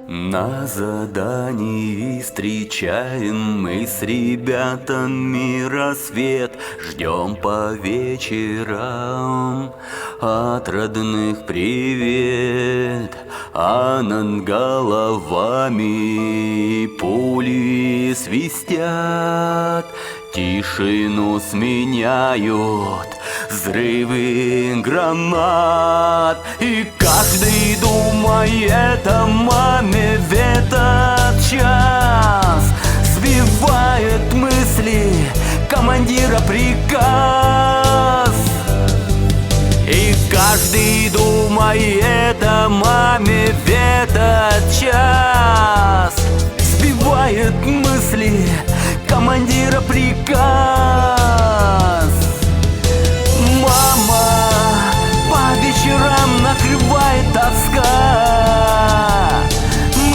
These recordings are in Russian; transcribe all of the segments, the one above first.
На задании встречаем мы с ребятами рассвет, ждем по вечерам от родных привет, а над головами пули свистят, тишину сменяют взрывы гранат, и каждый думает о маме в этот час, сбивает мысли командира приказ. И каждый думает о маме в этот час, сбивает мысли командира приказ. Мама, по вечерам накрывает тоска.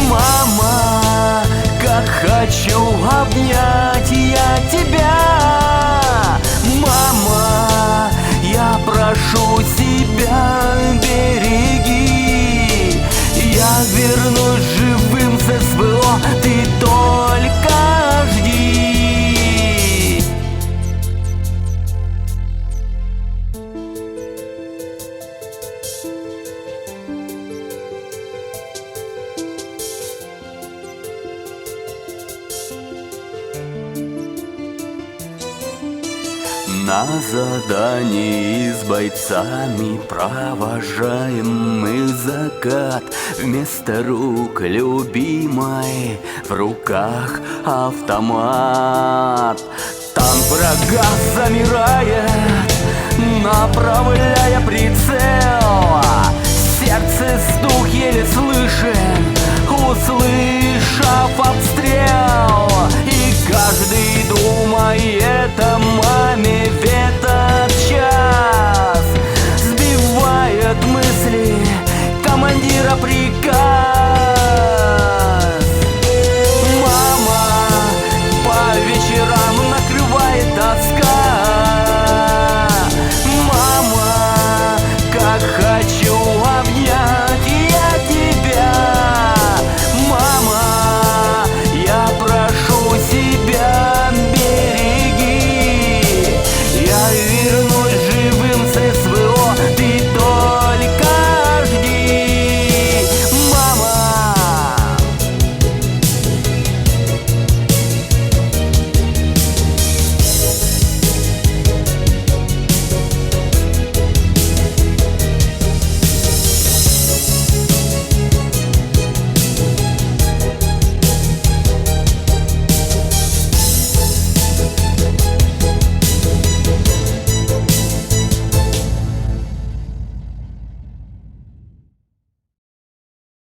Мама, как хочу обнять я тебя. Мама, я прошу тебя, береги. Я вернусь живым с СВО, ты только жди. На задании с бойцами провожаем мы закат. Вместо рук любимой в руках автомат. Танк врага замирает, направляя прицел. Сердце стук еле слышен, услышав обстрел. И каждый думает о маме в этот час, сбивает мысли командира приказ.